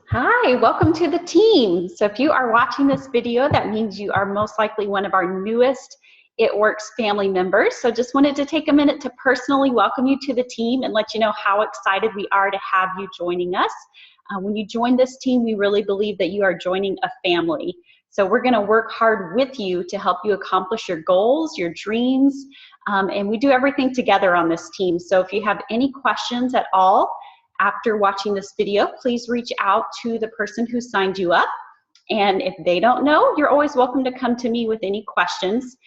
Hi, welcome to the team. So if you are watching this video, that means you are most likely one of our newest It Works family members. So just wanted to take a minute to personally welcome you to the team and let you know how excited we are to have you joining us. When you join this team, we really believe that you are joining a family. So we're going to work hard with you to help you accomplish your goals, your dreams, and we do everything together on this team. So if you have any questions at all after watching this video, please reach out to the person who signed you up. And if they don't know, you're always welcome to come to me with any questions.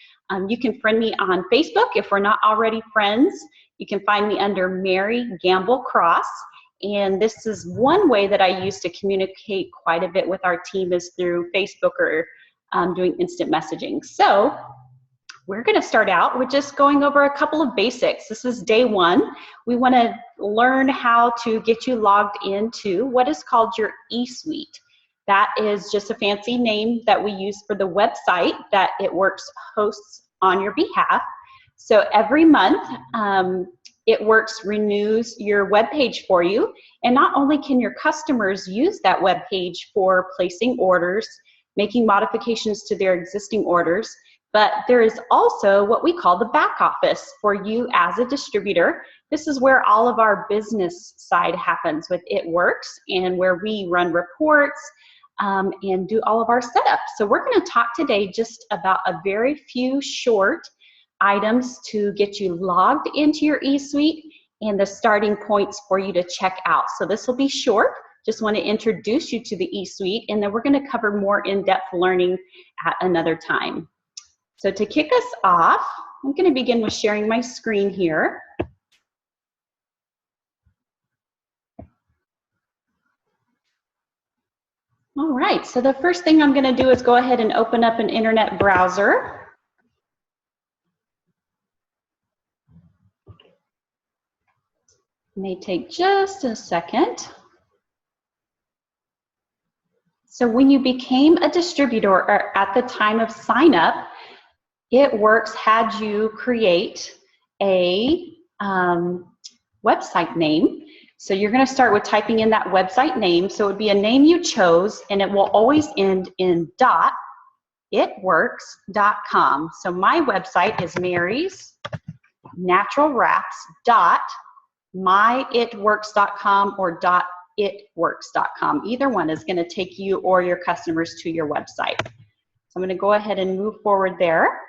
You can friend me on Facebook if we're not already friends. You can find me under Mary Gamble Cross. And this is one way that I use to communicate quite a bit with our team is through Facebook or doing instant messaging. So we're going to start out with just going over a couple of basics. This is day one. We want to learn how to get you logged into what is called your Esuite. That is just a fancy name that we use for the website that It Works hosts on your behalf. So every month, It Works renews your web page for you. And not only can your customers use that web page for placing orders, making modifications to their existing orders, but there is also what we call the back office for you as a distributor. This is where all of our business side happens with It Works and where we run reports and do all of our setup. So we're going to talk today just about a very few short items to get you logged into your eSuite and the starting points for you to check out. So this will be short. Just want to introduce you to the eSuite, and then we're going to cover more in-depth learning at another time. So to kick us off, I'm going to begin with sharing my screen here. All right, so the first thing I'm going to do is go ahead and open up an internet browser. It may take just a second. So when you became a distributor or at the time of sign up, It Works had you create a website name. So you're going to start with typing in that website name. So it would be a name you chose, and it will always end in .itworks.com. So my website is marysnaturalwraps.myitworks.com or .itworks.com. Either one is going to take you or your customers to your website. So I'm going to go ahead and move forward there.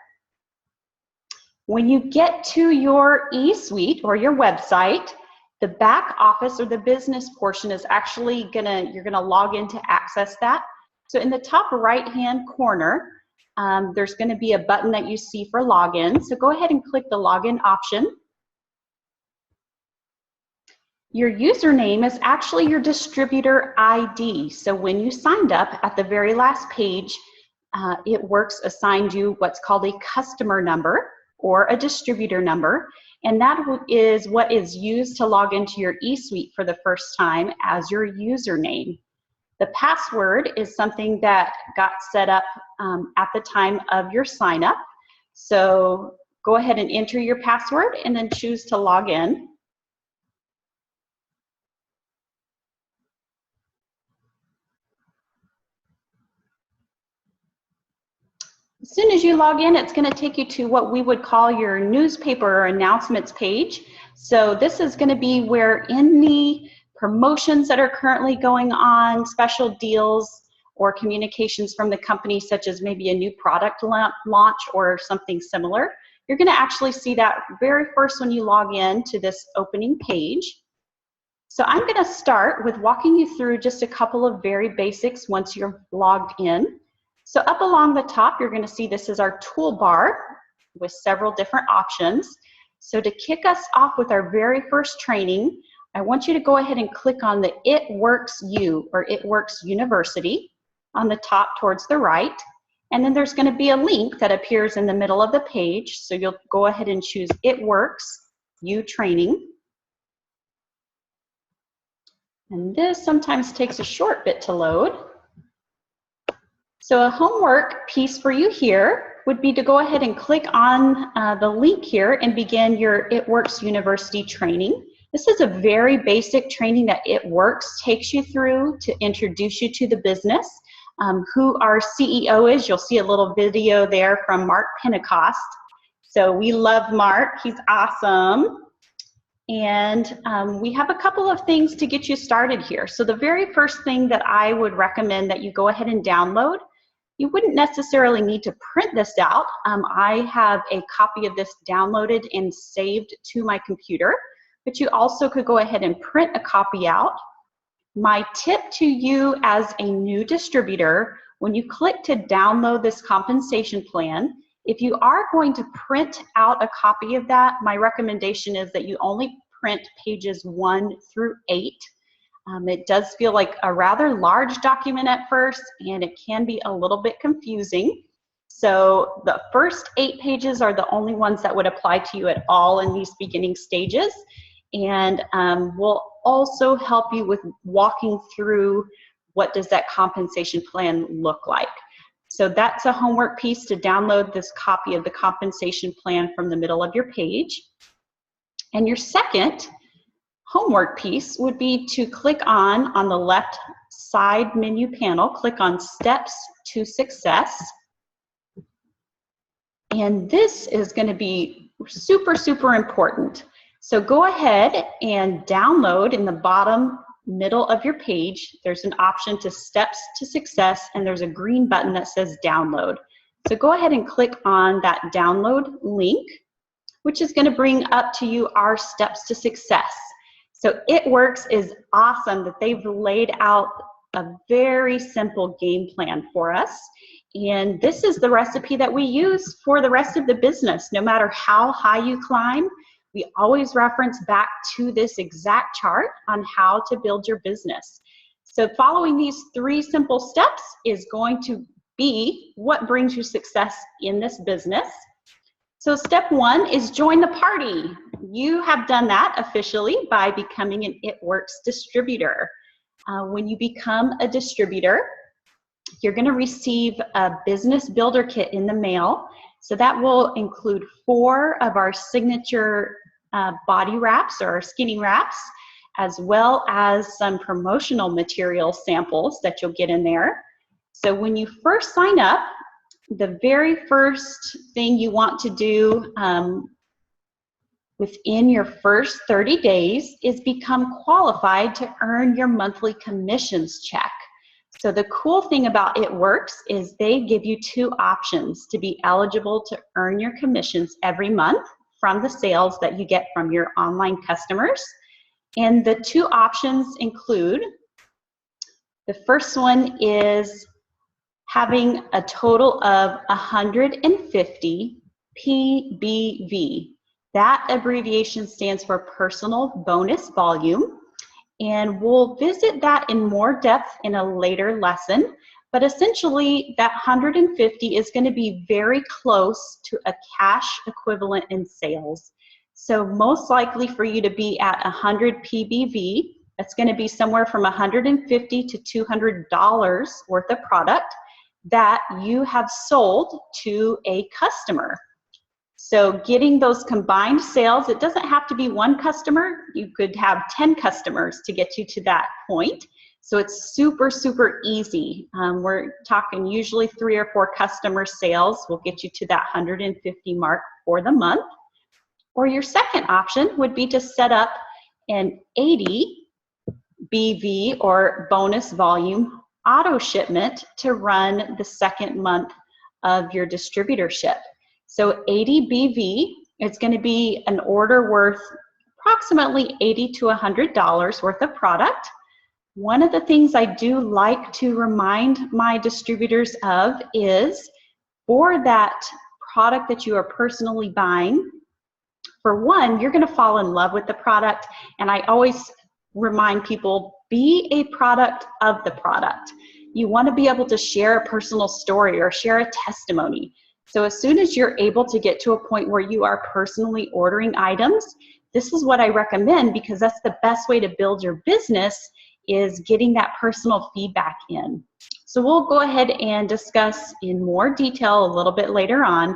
When you get to your eSuite or your website, the back office or the business portion is actually you're gonna log in to access that. So in the top right-hand corner, there's gonna be a button that you see for login. So go ahead and click the login option. Your username is actually your distributor ID. So when you signed up at the very last page, It Works assigned you what's called a customer number or a distributor number, and that is what is used to log into your eSuite for the first time as your username. The password is something that got set up at the time of your sign up. So go ahead and enter your password and then choose to log in. As soon as you log in, it's going to take you to what we would call your newspaper or announcements page. So this is going to be where any promotions that are currently going on, special deals, or communications from the company, such as maybe a new product launch or something similar, you're going to actually see that very first when you log in to this opening page. So I'm going to start with walking you through just a couple of very basics once you're logged in. So up along the top, you're going to see this is our toolbar with several different options. So to kick us off with our very first training, I want you to go ahead and click on the It Works U or It Works University on the top towards the right. And then there's going to be a link that appears in the middle of the page. So you'll go ahead and choose It Works U Training. And this sometimes takes a short bit to load. So a homework piece for you here would be to go ahead and click on the link here and begin your It Works University training. This is a very basic training that It Works takes you through to introduce you to the business. Who our CEO is, you'll see a little video there from Mark Pentecost. So we love Mark, he's awesome. And we have a couple of things to get you started here. So the very first thing that I would recommend that you go ahead and download, you wouldn't necessarily need to print this out. I have a copy of this downloaded and saved to my computer, but you also could go ahead and print a copy out. My tip to you as a new distributor, when you click to download this compensation plan, if you are going to print out a copy of that, my recommendation is that you only print pages 1 through 8. It does feel like a rather large document at first, and it can be a little bit confusing. So the first 8 pages are the only ones that would apply to you at all in these beginning stages, and will also help you with walking through what does that compensation plan look like. So that's a homework piece, to download this copy of the compensation plan from the middle of your page. And your second homework piece would be to click on the left side menu panel, click on Steps to Success. And this is going to be super, super important. So go ahead and download in the bottom middle of your page. There's an option to Steps to Success, and there's a green button that says Download. So go ahead and click on that download link, which is going to bring up to you our Steps to Success. So It Works is awesome that they've laid out a very simple game plan for us. And this is the recipe that we use for the rest of the business. No matter how high you climb, we always reference back to this exact chart on how to build your business. So following these 3 simple steps is going to be what brings you success in this business. So step 1 is join the party. You have done that officially by becoming an It Works distributor. When you become a distributor, you're going to receive a business builder kit in the mail. So that will include 4 of our signature body wraps or skinny wraps, as well as some promotional material samples that you'll get in there. So when you first sign up, the very first thing you want to do within your first 30 days is become qualified to earn your monthly commissions check. So the cool thing about It Works is they give you 2 options to be eligible to earn your commissions every month from the sales that you get from your online customers. And the 2 options include, the first one is having a total of 150 PBV. That abbreviation stands for personal bonus volume. And we'll visit that in more depth in a later lesson. But essentially, that 150 is going to be very close to a cash equivalent in sales. So most likely for you to be at 100 PBV, that's going to be somewhere from $150 to $200 worth of product that you have sold to a customer. So getting those combined sales, it doesn't have to be 1 customer. You could have 10 customers to get you to that point. So it's super, super easy. We're talking usually 3 or 4 customer sales will get you to that 150 mark for the month. Or your second option would be to set up an 80 BV or bonus volume auto shipment to run the second month of your distributorship. So 80 BV, it's going to be an order worth approximately $80 to $100 worth of product. One of the things I do like to remind my distributors of is, for that product that you are personally buying, for one, you're going to fall in love with the product. And I always remind people, be a product of the product. You want to be able to share a personal story or share a testimony. So as soon as you're able to get to a point where you are personally ordering items, this is what I recommend, because that's the best way to build your business, is getting that personal feedback in. So we'll go ahead and discuss in more detail a little bit later on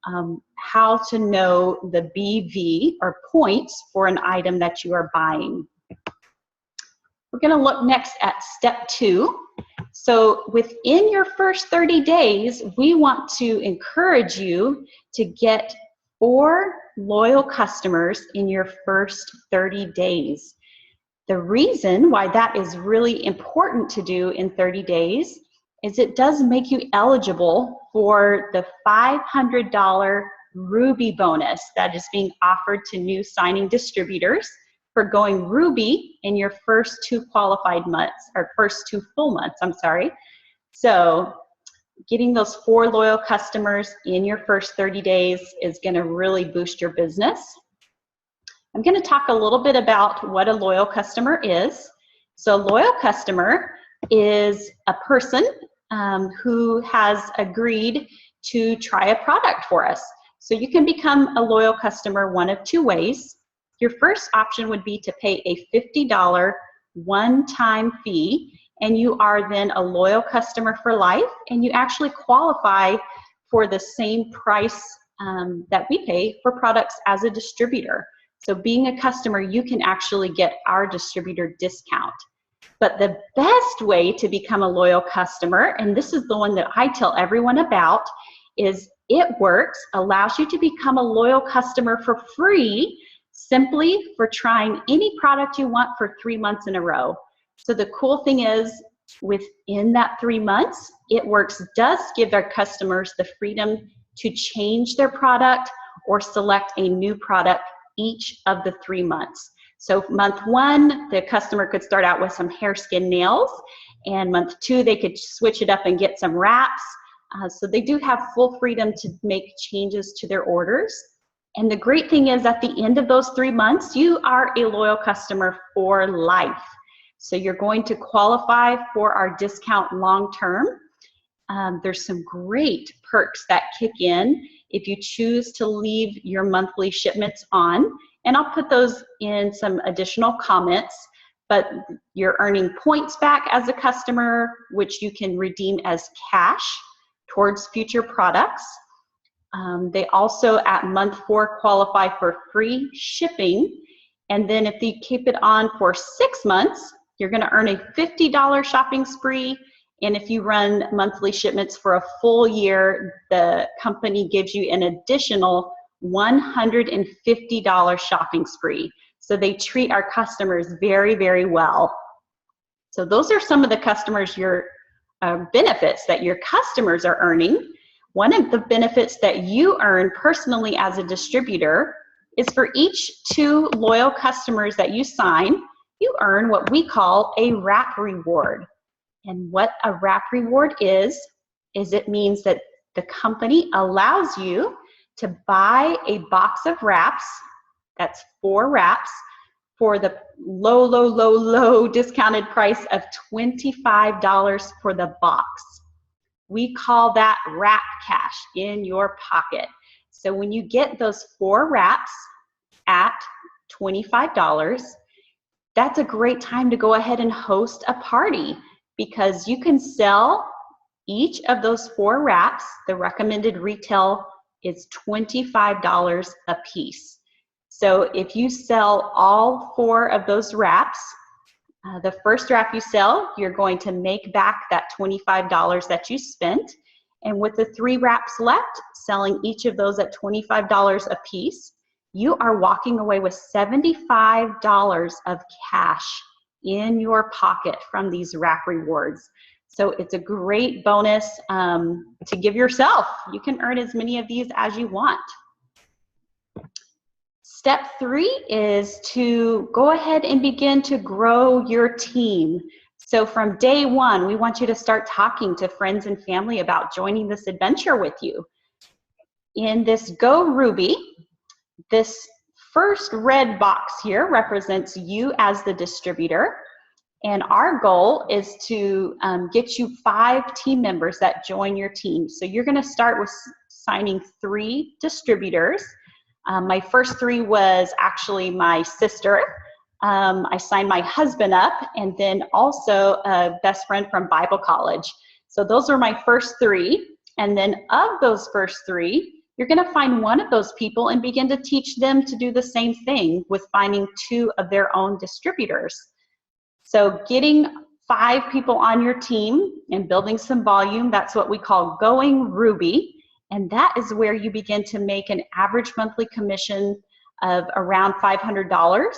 how to know the BV or points for an item that you are buying. We're going to look next at step 2. So within your first 30 days, we want to encourage you to get 4 loyal customers in your first 30 days. The reason why that is really important to do in 30 days is it does make you eligible for the $500 Ruby bonus that is being offered to new signing distributors for going Ruby in your first 2 qualified months, or first 2 full months, I'm sorry. So getting those 4 loyal customers in your first 30 days is gonna really boost your business. I'm gonna talk a little bit about what a loyal customer is. So a loyal customer is a person who has agreed to try a product for us. So you can become a loyal customer one of 2 ways. Your first option would be to pay a $50 one-time fee, and you are then a loyal customer for life, and you actually qualify for the same price that we pay for products as a distributor. So being a customer, you can actually get our distributor discount. But the best way to become a loyal customer, and this is the one that I tell everyone about, is It Works allows you to become a loyal customer for free, simply for trying any product you want for 3 months in a row. So the cool thing is, within that 3 months, It Works does give their customers the freedom to change their product or select a new product each of the 3 months. So month 1, the customer could start out with some hair, skin, nails, and month 2, they could switch it up and get some wraps. So they do have full freedom to make changes to their orders. And the great thing is, at the end of those 3 months, you are a loyal customer for life. So you're going to qualify for our discount long term. There's some great perks that kick in if you choose to leave your monthly shipments on. And I'll put those in some additional comments, but you're earning points back as a customer, which you can redeem as cash towards future products. They also, at month 4, qualify for free shipping. And then if you keep it on for 6 months, you're going to earn a $50 shopping spree. And if you run monthly shipments for a full year, the company gives you an additional $150 shopping spree. So they treat our customers very, very well. So those are some of the customers, your benefits that your customers are earning. One of the benefits that you earn personally as a distributor is for each 2 loyal customers that you sign, you earn what we call a wrap reward. And what a wrap reward is it means that the company allows you to buy a box of wraps, that's 4 wraps, for the low discounted price of $25 for the box. We call that wrap cash in your pocket. So when you get those 4 wraps at $25, that's a great time to go ahead and host a party, because you can sell each of those 4 wraps. The recommended retail is $25 a piece. So if you sell all 4 of those wraps, the first wrap you sell, you're going to make back that $25 that you spent. And with the 3 wraps left, selling each of those at $25 a piece, you are walking away with $75 of cash in your pocket from these wrap rewards. So it's a great bonus to give yourself. You can earn as many of these as you want. Step 3 is to go ahead and begin to grow your team. So from day 1, we want you to start talking to friends and family about joining this adventure with you. In this Go Ruby, this first red box here represents you as the distributor. And our goal is to get you 5 team members that join your team. So you're going to start with signing 3 distributors. My first 3 was actually my sister. I signed my husband up, and then also a best friend from Bible college. So those are my first 3. And then of those first 3, you're going to find one of those people and begin to teach them to do the same thing with finding 2 of their own distributors. So getting 5 people on your team and building some volume, that's what we call going Ruby. And that is where you begin to make an average monthly commission of around $500,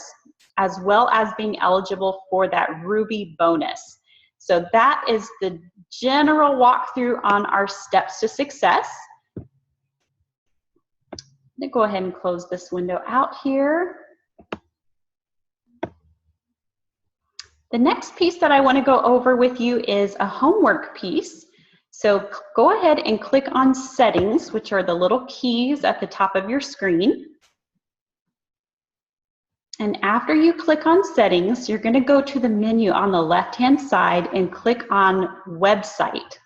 as well as being eligible for that Ruby bonus. So that is the general walkthrough on our steps to success. I'm going to go ahead and close this window out here. The next piece that I want to go over with you is a homework piece. So go ahead and click on Settings, which are the little keys at the top of your screen. And after you click on Settings, you're going to go to the menu on the left-hand side and click on Website.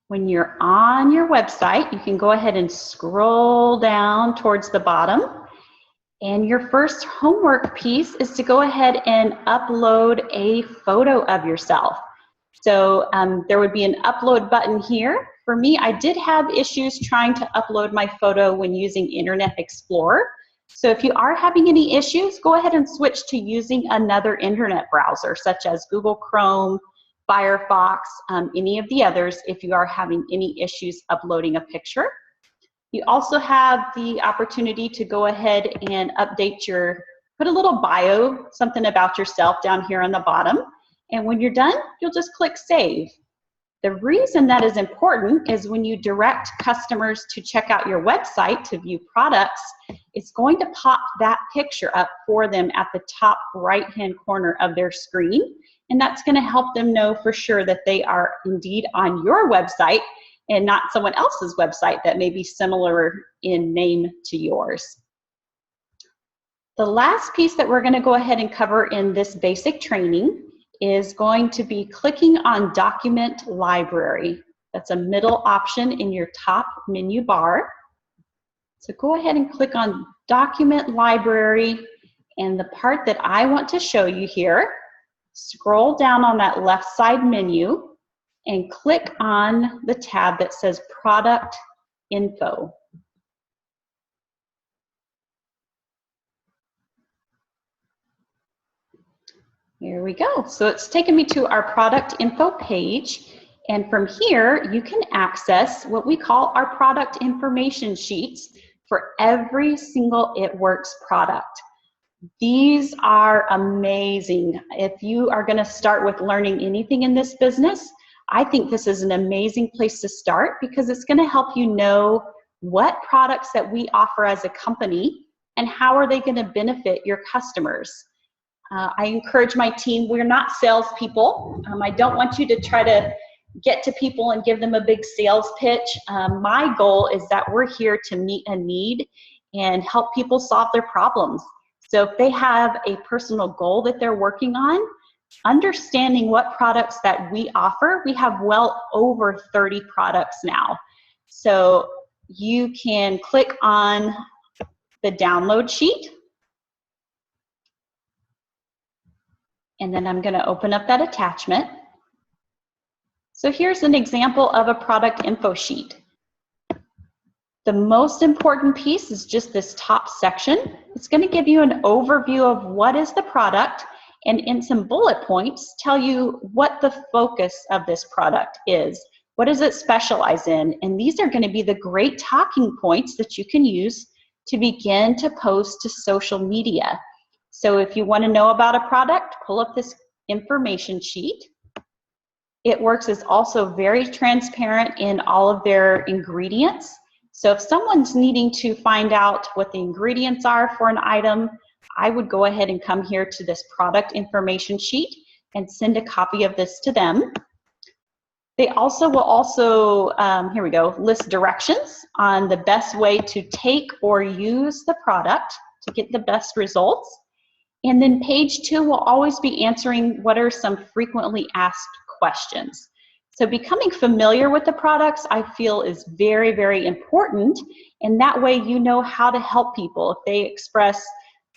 When you're on your website, you can go ahead and scroll down towards the bottom. And your first homework piece is to go ahead and upload a photo of yourself. So there would be an upload button here. For me, I did have issues trying to upload my photo when using Internet Explorer. So if you are having any issues, go ahead and switch to using another internet browser, such as Google Chrome, Firefox, any of the others, if you are having any issues uploading a picture. You also have the opportunity to go ahead and update put a little bio, something about yourself down here on the bottom. And when you're done, you'll just click Save. The reason that is important is when you direct customers to check out your website to view products, it's going to pop that picture up for them at the top right-hand corner of their screen. And that's going to help them know for sure that they are indeed on your website and not someone else's website that may be similar in name to yours. The last piece that we're going to go ahead and cover in this basic training is going to be clicking on Document Library. That's a middle option in your top menu bar. So go ahead and click on Document Library, and the part that I want to show you here, scroll down on that left side menu and click on the tab that says Product Info. Here we go. So it's taken me to our product info page. And from here, you can access what we call our product information sheets for every single It Works product. These are amazing. If you are going to start with learning anything in this business, I think this is an amazing place to start because it's going to help you know what products that we offer as a company and how are they going to benefit your customers. I encourage my team, we're not salespeople. I don't want you to try to get to people and give them a big sales pitch. My goal is that we're here to meet a need and help people solve their problems. So if they have a personal goal that they're working on, understanding what products that we offer, we have well over 30 products now. So you can click on the download sheet. And then I'm going to open up that attachment. So here's an example of a product info sheet. The most important piece is just this top section. It's going to give you an overview of what is the product, and in some bullet points tell you what the focus of this product is. What does it specialize in? And these are going to be the great talking points that you can use to begin to post to social media. So if you want to know about a product, pull up this information sheet. It Works is also very transparent in all of their ingredients. So if someone's needing to find out what the ingredients are for an item, I would go ahead and come here to this product information sheet and send a copy of this to them. They also will here we go, list directions on the best way to take or use the product to get the best results. And then page 2 will always be answering what are some frequently asked questions. So becoming familiar with the products, I feel, is very, very important. And that way you know how to help people. If they express,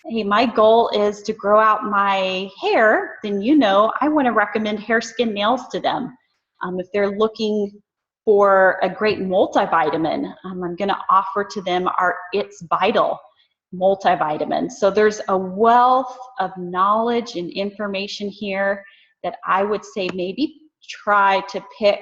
hey, my goal is to grow out my hair, then you know I want to recommend hair, skin, nails to them. If they're looking for a great multivitamin, I'm going to offer to them our It's Vital multivitamin. So there's a wealth of knowledge and information here that I would say maybe try to pick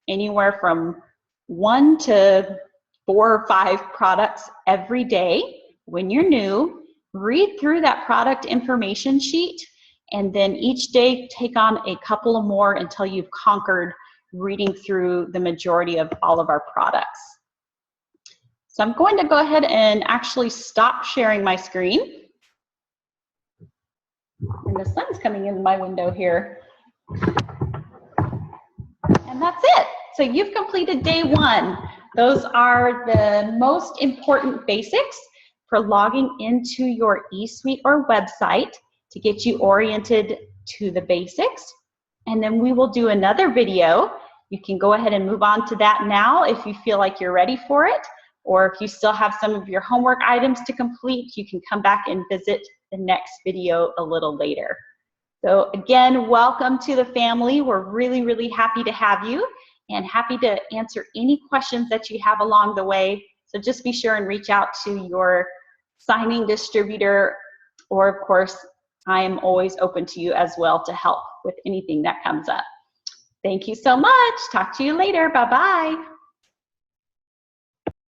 anywhere from 1 to 4 or 5 products every day when you're new. Read through that product information sheet, and then each day take on a couple of more until you've conquered reading through the majority of all of our products. So I'm going to go ahead and actually stop sharing my screen. And the sun's coming in my window here. And that's it. So you've completed day 1. Those are the most important basics for logging into your eSuite or website to get you oriented to the basics. And then we will do another video. You can go ahead and move on to that now if you feel like you're ready for it, or if you still have some of your homework items to complete, you can come back and visit the next video a little later. So again, welcome to the family. We're really, really happy to have you and happy to answer any questions that you have along the way. So just be sure and reach out to your signing distributor, or of course, I am always open to you as well to help with anything that comes up. Thank you so much. Talk to you later. Bye-bye.